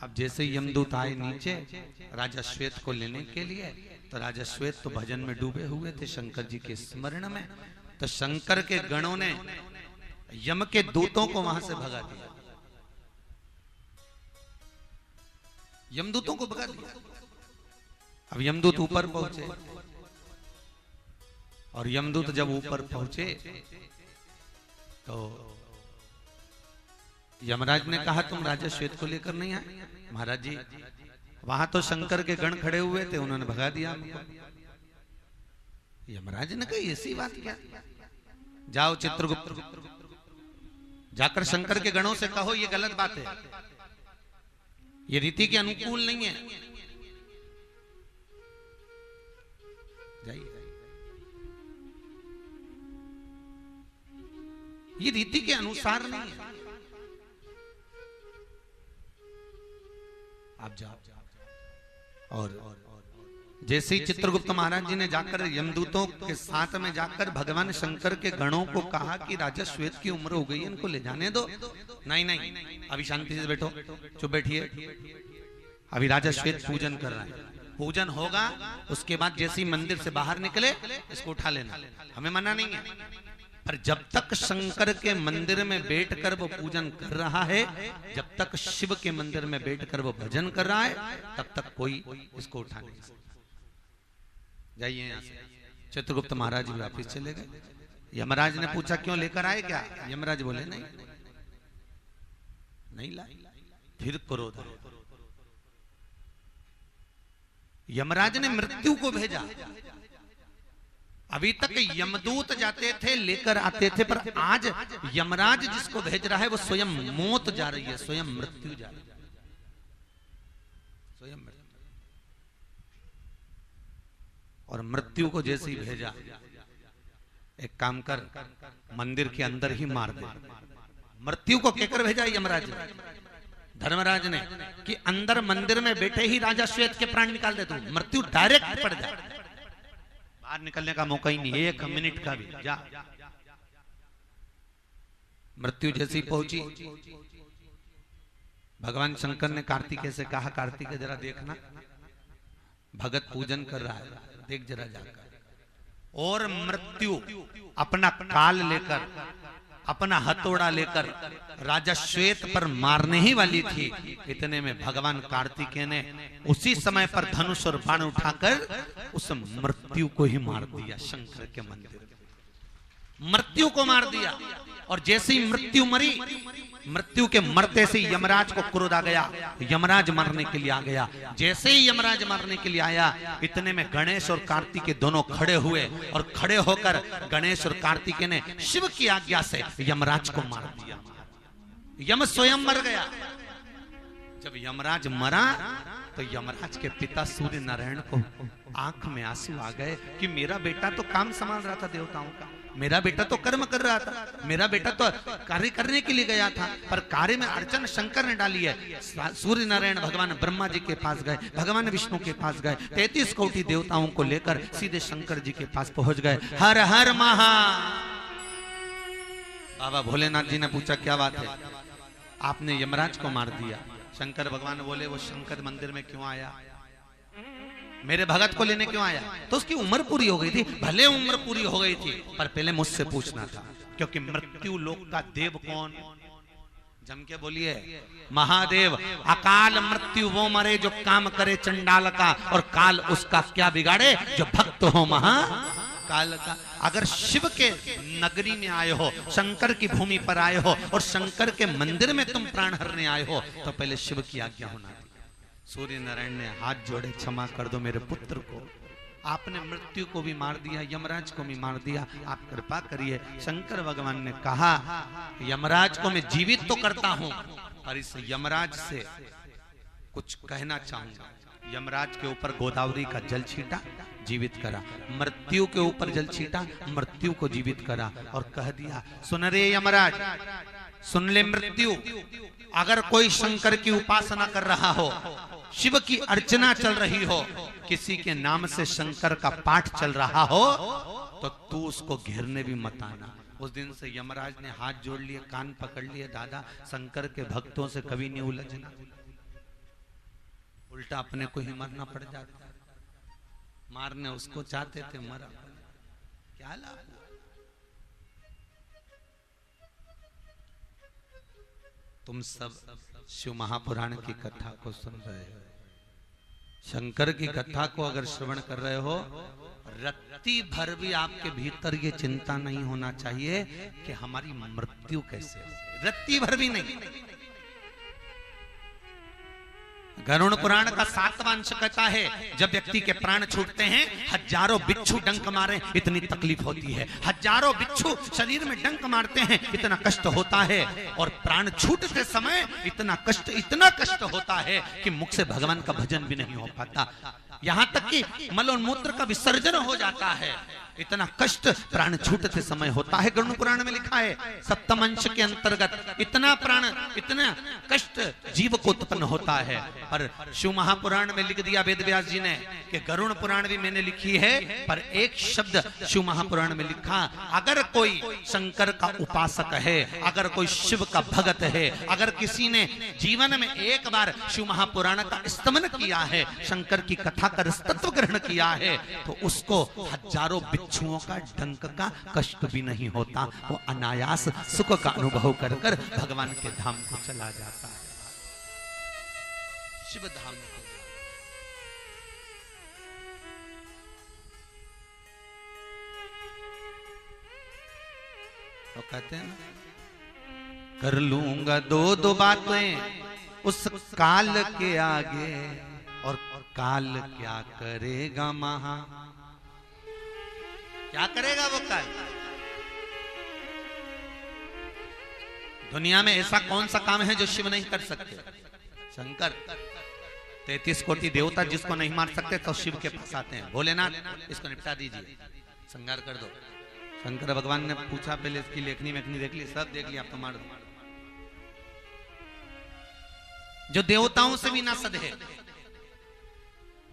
अब जैसे यमदूत आए नीचे राजा श्वेत को लेने के लिए, तो राजा श्वेत तो भजन में डूबे हुए थे शंकर जी के स्मरण में। तो शंकर के गणों ने यम के दूतों को वहां से भगा दिया, यमदूतों को भगा दिया। अब यमदूत ऊपर पहुंचे, और यमदूत जब ऊपर पहुंचे तो यमराज ने कहा तुम राजा श्वेत को लेकर नहीं आए? महाराज जी वहां तो शंकर के गण खड़े हुए थे, उन्होंने भगा दिया हमको। यमराज ने कहा ऐसी बात क्या? जाओ चित्रगुप्त, जाकर शंकर के गणों से कहो ये गलत बात है, ये रीति के अनुकूल नहीं है। जाइए, ये रीति के अनुसार नहीं है, आप जाओ। और जैसे ही चित्रगुप्त महाराज जी ने जाकर यमदूतों के साथ में जाकर भगवान शंकर के गणों को कहा कि राजा श्वेत की उम्र हो गई है, इनको ले जाने दो। नहीं नहीं, अभी शांति से बैठो, चुप बैठिए, अभी राजा श्वेत पूजन कर रहा है, पूजन होगा उसके बाद जैसे ही मंदिर से बाहर निकले इसको उठा लेना, हमें मना नहीं है। पर जब तक शंकर के मंदिर में बैठकर वो पूजन कर रहा है, जब तक शिव के मंदिर में बैठकर वो भजन कर रहा है, तब तक कोई इसको उठा नहीं सकता। जाइए यहाँ से। चित्रगुप्त महाराज भी वापिस चले गए। यमराज ने पूछा क्यों लेकर आए क्या? यमराज बोले नहीं, नहीं लाए। फिर क्रोध, यमराज ने मृत्यु को भेजा। अभी तक यमदूत जाते थे लेकर आते थे, पर आज यमराज जिसको भेज रहा है वो स्वयं मौत जा रही है, स्वयं मृत्यु जा रही है, स्वयं मृत्यु। और मृत्यु को जैसे ही भेजा, एक काम कर मंदिर के अंदर ही मार दे। मृत्यु को कहकर भेजा यमराज ने, धर्मराज ने, कि अंदर मंदिर में बैठे ही राजा श्वेत के प्राण निकाल दे, तू मृत्यु डायरेक्ट पड़ जाए, बाहर निकलने का मौका ही नहीं, एक मिनट का भी। जा। मृत्यु जैसी पहुंची, भगवान शंकर ने कार्तिकेय से कहा कार्तिकेय जरा देखना, भगत पूजन कर रहा है, देख जरा जाकर। और मृत्यु अपना काल लेकर, अपना हथौड़ा लेकर राजा श्वेत पर मारने ही वाली थी, इतने में भगवान कार्तिकेय ने उसी समय पर धनुष और बाण उठाकर उस मृत्यु को ही मार दिया। शंकर के मंदिर में मृत्यु को मार दिया। और जैसे ही मृत्यु मरी, मृत्यु के मरते से यमराज को क्रोध आ गया, यमराज मारने के लिए आ गया। जैसे ही यमराज मारने के लिए आया, इतने में गणेश और कार्तिकेय दोनों खड़े हुए, और खड़े होकर गणेश और कार्तिकेय ने शिव की आज्ञा से यमराज को मार दिया। यम स्वयं मर गया। जब यमराज मरा तो यमराज के पिता सूर्य नारायण को आंख में आंसू आ गए कि मेरा बेटा तो काम संभाल रहा था देवताओं का, मेरा बेटा तो कर्म कर रहा था, मेरा बेटा तो कार्य करने के लिए गया था, पर कार्य में अड़चन शंकर ने डाली है। सूर्य नारायण भगवान ब्रह्मा जी के पास गए, भगवान विष्णु के पास गए, 33 कोटि देवताओं को लेकर सीधे शंकर जी के पास पहुंच गए। हर हर महा। बाबा भोलेनाथ जी ने पूछा क्या बात है, आपने यमराज को मार दिया। शंकर भगवान बोले वो शंकर मंदिर में क्यों आया, मेरे भगत को लेने क्यों आया? तो उसकी उम्र पूरी हो गई थी, भले उम्र पूरी हो गई थी, पर पहले मुझसे पूछना था, क्योंकि मृत्यु लोक का देव कौन? जम के बोलिए, महादेव। अकाल मृत्यु वो मरे जो काम करे चंडाल का, और काल उसका क्या बिगाड़े जो भक्त हो महाकाल का। अगर शिव के नगरी में आए हो, शंकर की भूमि पर आए हो, और शंकर के मंदिर में तुम प्राण हरने आए हो, तो पहले शिव की आज्ञा होना। सूर्य नारायण ने हाथ जोड़े, क्षमा कर दो मेरे पुत्र को, आपने मृत्यु को भी मार दिया, यमराज को भी मार दिया, आप कृपा करिए। शंकर भगवान ने कहा यमराज को मैं जीवित तो करता हूं, और इस यमराज से कुछ कहना चाहूंगा। यमराज के ऊपर गोदावरी का जल छीटा, जीवित करा। मृत्यु के ऊपर जल छीटा, मृत्यु को जीवित करा, और कह दिया सुन रे यमराज, सुन ले मृत्यु, अगर कोई शंकर की उपासना कर रहा हो, शिव की अर्चना चल रही हो, किसी के नाम से शंकर का पाठ चल रहा हो, तो तू उसको घेरने भी मत आना। उस दिन से यमराज ने हाथ जोड़ लिए, कान पकड़ लिए, दादा शंकर के भक्तों से कभी नहीं उलझना, उल्टा अपने को ही मरना पड़ जाता है। मारने उसको चाहते थे, मरा, क्या लाभ। तुम सब शिव महापुराण की कथा को सुन रहे हो, शंकर की कथा को अगर श्रवण कर रहे हो, रत्ती भर भी आपके भीतर ये चिंता नहीं होना चाहिए कि हमारी मृत्यु कैसे हो। रत्ती भर भी नहीं। गरुड़ पुराण का 7वां अंश कहता है, जब व्यक्ति के प्राण छूटते हैं, हजारों बिच्छू डंक मारे इतनी तकलीफ होती है, हजारों बिच्छू शरीर में डंक मारते हैं इतना कष्ट होता है, और प्राण छूटते समय इतना कष्ट होता है कि मुख से भगवान का भजन भी नहीं हो पाता, यहां तक कि मलोन्मूत्र का विसर्जन हो जाता है। इतना कष्ट प्राण छूटते समय होता है। गरुड़ पुराण में लिखा है 7वें अंश के अंतर्गत इतना कष्ट जीव को उत्पन्न होता है। पर शिव महापुराण में लिख दिया वेद व्यास जी ने कि गरुड़ पुराण भी मैंने लिखी है, पर एक शब्द शिव महापुराण में लिखा, अगर कोई शंकर का उपासक है, अगर कोई शिव का भगत है, अगर किसी ने जीवन में एक बार शिव महापुराण का स्तमन किया है, शंकर की कथा का रसतत्व ग्रहण किया है, तो उसको हजारों बिच्छुओं का डंक का कष्ट भी नहीं होता, वो अनायास सुख का अनुभव कर कर भगवान के धाम को चला जाता है, शिव धाम को। तो कहते हैं ना, कर लूंगा दो बातें उस काल के आगे, और काल क्या करेगा महा, क्या करेगा वो काल। दुनिया में ऐसा कौन सा काम है जो शिव नहीं कर सकते। शंकर 33 कोटि देवता जिसको नहीं मार सकते तो शिव के पास आते हैं, भोलेनाथ इसको निपटा दीजिए, संहार कर दो। शंकर भगवान ने पूछा, पहले इसकी लेखनी मेखनी देख ली, सब देख लिया, आप तो मार दो। जो देवताओं से भी ना सधे,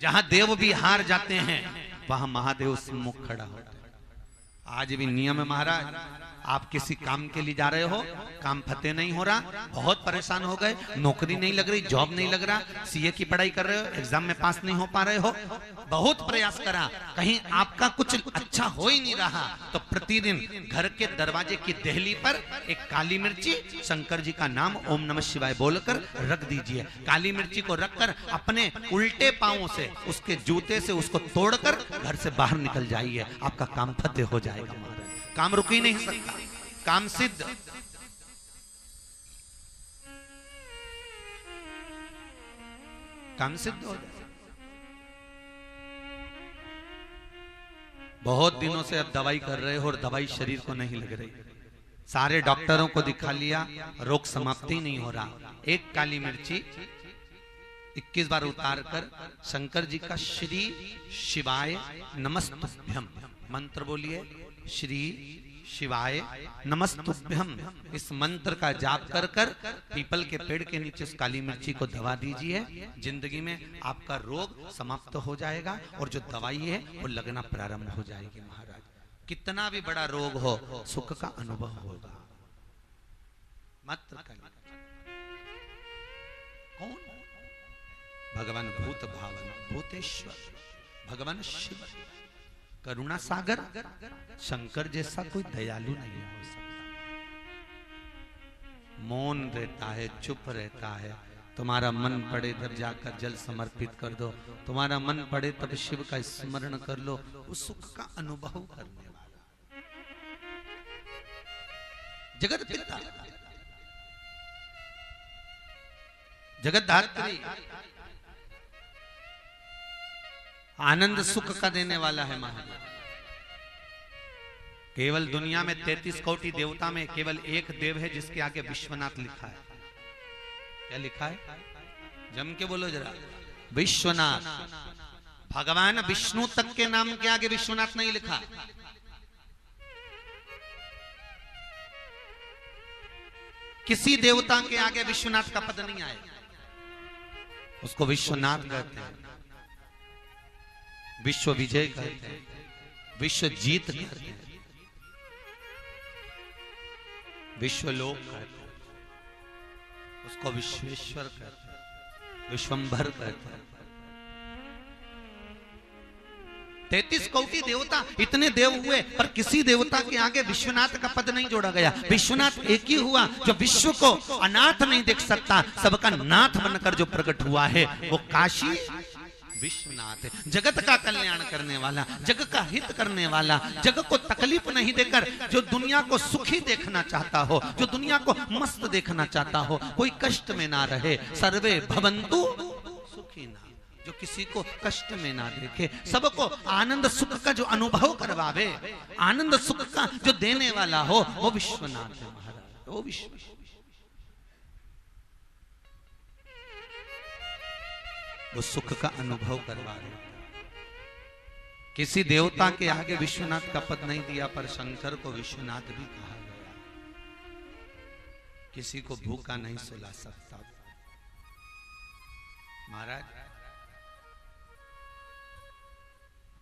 जहां देव भी हार जाते हैं वहां महादेव सम्मुख खड़ा होता है। आज भी नियम है महाराज, आप किसी काम के लिए जा रहे हो, काम फतेह नहीं हो रहा, बहुत परेशान हो गए, नौकरी नहीं लग रही, जॉब नहीं लग रहा, सीए की पढ़ाई कर रहे हो, एग्जाम में पास नहीं हो पा रहे हो, बहुत प्रयास करा, कहीं आपका कुछ अच्छा हो ही नहीं रहा, तो प्रतिदिन घर के दरवाजे की देहली पर एक काली मिर्ची, शंकर जी का नाम ओम नमः शिवाय बोलकर रख दीजिए। काली मिर्ची को रखकर अपने उल्टे पांवों से, उसके जूते से उसको तोड़कर घर से बाहर निकल जाइए, आपका काम फतेह हो जाएगा महाराज। काम रुक ही नहीं सकता, काम सिद्ध। काम सिद्ध हो जाए। बहुत दिनों से अब दवाई कर रहे हो और दवाई शरीर को नहीं लग रही, सारे डॉक्टरों को दिखा लिया, रोग समाप्ति नहीं हो रहा। एक काली मिर्ची 21 बार उतार कर शंकर जी का श्री शिवाय नमस्तुभ्यम मंत्र बोलिए, श्री शिवाय नमस्तुभ्यम, इस मंत्र का जाप कर कर पीपल के पेड़ के नीचे उस काली मिर्ची को दबा दीजिए, जिंदगी में आपका रोग समाप्त हो जाएगा और जो दवाई है वो लगना प्रारंभ हो जाएगी महाराज। कितना भी बड़ा रोग हो, सुख का अनुभव होगा। मात्र कौन? भगवान भूत भावन भूतेश्वर, भगवान शिव करुणा सागर, शंकर जैसा कोई दयालु नहीं हो सकता। मौन रहता है, चुप रहता है, तुम्हारा मन पड़े तब जाकर जल समर्पित कर दो, तुम्हारा मन पड़े तब शिव का स्मरण कर लो, उस सुख का अनुभव करने वाला जगत पिता, जगत धात्री, आनंद सुख का देने वाला है महाराज। केवल दुनिया में 33 कोटि देवता में केवल एक देव है जिसके आगे विश्वनाथ लिखा है। क्या लिखा है? जम के बोलो जरा, विश्वनाथ। भगवान विष्णु तक के नाम के आगे विश्वनाथ नहीं लिखा। किसी देवता के आगे विश्वनाथ का पद नहीं आया, उसको विश्वनाथ कहते हैं, विश्व विजय कहते हैं, विश्व जीत कहते हैं, विश्वलोक कहते हैं, उसको विश्वेश्वर कहते हैं, विश्वंभर कहते हैं। 33 कोटि देवता, इतने देव हुए पर किसी देवता के आगे विश्वनाथ का पद नहीं जोड़ा गया। विश्वनाथ एक ही हुआ जो विश्व को अनाथ नहीं देख सकता, सबका नाथ बनकर जो प्रकट हुआ है वो काशी विश्वनाथ है। जगत का कल्याण करने वाला, जग का हित करने वाला, जग को तकलीफ नहीं देकर जो दुनिया को सुखी देखना चाहता हो, जो दुनिया को मस्त देखना चाहता हो, कोई कष्ट में ना रहे। सर्वे भवन्तु सुखिनः, जो किसी को कष्ट में ना देखे, सबको आनंद सुख का जो अनुभव करवावे, आनंद सुख का जो देने वाला हो, वो विश्वनाथ है महाराज, वो विश्व। वो सुख का अनुभव करवा रहे। किसी देवता के आगे विश्वनाथ का पद नहीं दिया, पर शंकर को विश्वनाथ भी कहा गया। किसी को भूखा नहीं सुला सकता। महाराज,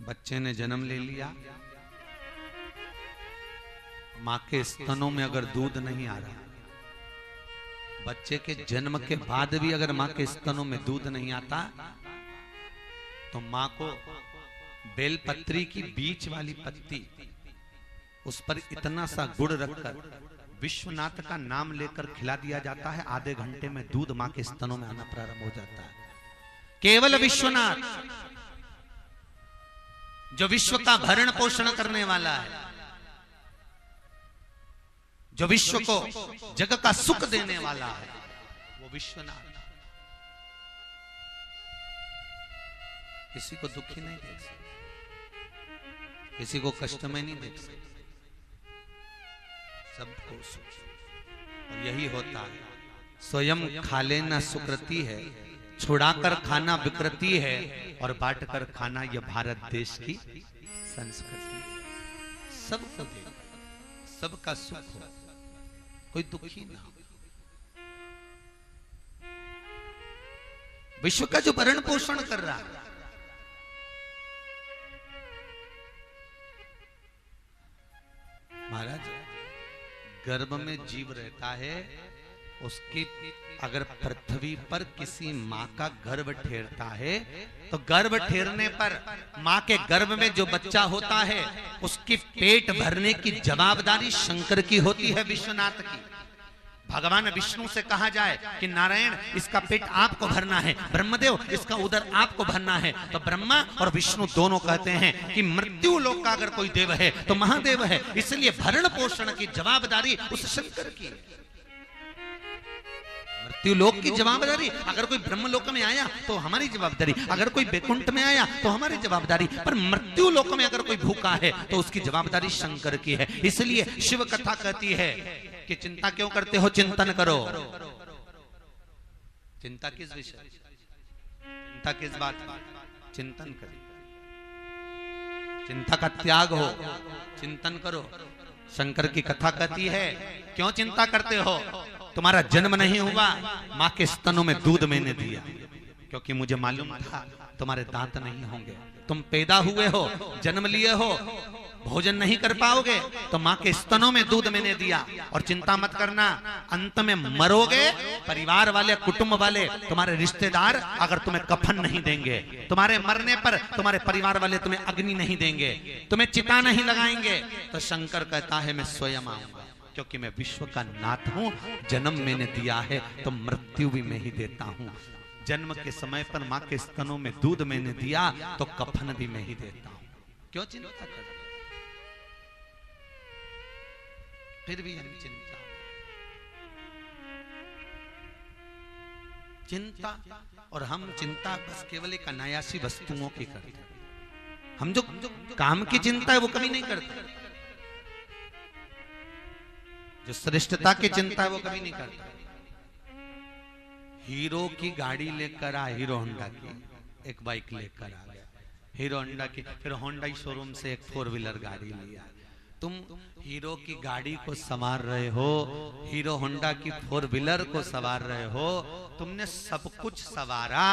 बच्चे ने जन्म ले लिया, मां के स्तनों में अगर दूध नहीं आ रहा, बच्चे के जन्म के बाद भी अगर मां के स्तनों में दूध नहीं आता, तो मां को बेलपत्री की बीच वाली पत्ती, उस पर इतना सा गुड़ रखकर विश्वनाथ का नाम लेकर खिला दिया जाता है। आधे घंटे में दूध मां के स्तनों में आना प्रारंभ हो जाता है। केवल विश्वनाथ जो विश्व का भरण पोषण करने वाला है, जो विश्व को जग का सुख देने वाला है, वो विश्वनाथ। किसी को दुखी नहीं देख सकते, किसी को कष्ट में नहीं देख सकते, सबको सुख। और यही होता है, स्वयं खा लेना सुकृति है, छुड़ाकर खाना विकृति है, और बांट कर खाना यह भारत देश की संस्कृति। सबको दे, सबका सुख हो, कोई दुखी ना हो। विश्व का जो भरण पोषण कर रहा है, महाराज, गर्भ में जीव रहता है, उसकी अगर पृथ्वी पर किसी माँ का गर्भ ठेरता है, तो गर्भ ठेरने पर माँ के गर्भ में जो बच्चा होता है, उसकी पेट भरने की जवाबदारी शंकर की होती है, विश्वनाथ की। भगवान विष्णु से कहा जाए कि नारायण इसका पेट आपको भरना है, ब्रह्मदेव इसका उदर आपको भरना है, तो ब्रह्मा और विष्णु दोनों कहते हैं कि मृत्यु लोक का अगर कोई देव है तो महादेव है, इसलिए भरण पोषण की जवाबदारी उस शंकर की है। मृत्यु लोक की जवाबदारी, अगर कोई ब्रह्मलोक में आया तो हमारी जवाबदारी, अगर कोई बैकुंठ में आया तो हमारी जवाबदारी, पर मृत्यु लोक में अगर कोई भूखा है तो उसकी जवाबदारी शंकर की है। इसलिए शिव कथा कहती है कि चिंता क्यों करते हो, चिंतन करो। चिंता किस विषय, चिंता किस बात, चिंतन करो, चिंता का त्याग हो, चिंतन करो। शंकर की कथा कहती है, क्यों चिंता करते हो, तुम्हारा जन्म नहीं हुआ, मां के स्तनों में दूध मैंने दिया, क्योंकि मुझे मालूम था तुम्हारे दांत नहीं होंगे, तुम पैदा हुए हो, जन्म लिए हो, भोजन नहीं कर पाओगे, तो मां के स्तनों में दूध मैंने दिया। और चिंता मत करना, अंत में मरोगे, परिवार वाले, कुटुंब वाले, तुम्हारे रिश्तेदार अगर तुम्हें कफन नहीं देंगे, तुम्हारे मरने पर तुम्हारे परिवार वाले तुम्हें अग्नि नहीं देंगे, तुम्हें चिता नहीं लगाएंगे, तो शंकर कहता है मैं स्वयं आऊंगा, क्योंकि मैं विश्व का नाथ हूं। जन्म मैंने दिया है तो मृत्यु भी मैं ही देता हूं। जन्म के समय पर मां के स्तनों में दूध मैंने दिया तो कफन भी मैं ही देता हूं। क्यों चिंता कर, फिर भी हम चिंता और हम चिंता बस केवल एक अनायासी वस्तुओं की करते हैं। हम जो काम की चिंता है वो कभी नहीं करते, जो श्रेष्ठता की चिंता है वो कभी नहीं करता। हीरो की गाड़ी लेकर आ, हीरो होंडा की एक बाइक लेकर आ गया, हीरो होंडा की, फिर होंडा शोरूम से एक 4 व्हीलर गाड़ी लिया। तुम हीरो की गाड़ी को संवार रहे हो, हीरो होंडा की 4 व्हीलर को संवार रहे हो, तुमने सब कुछ संवारा,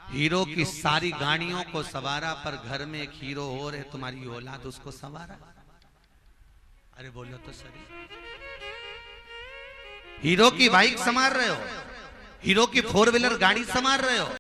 हीरो की सारी गाड़ियों को संवारा, पर घर में एक हीरो और है तुम्हारी औलाद, उसको संवारा। अरे बोलो तो सही, हीरो की बाइक संवार रहे हो, हीरो की 4 व्हीलर गाड़ी संवार रहे हो,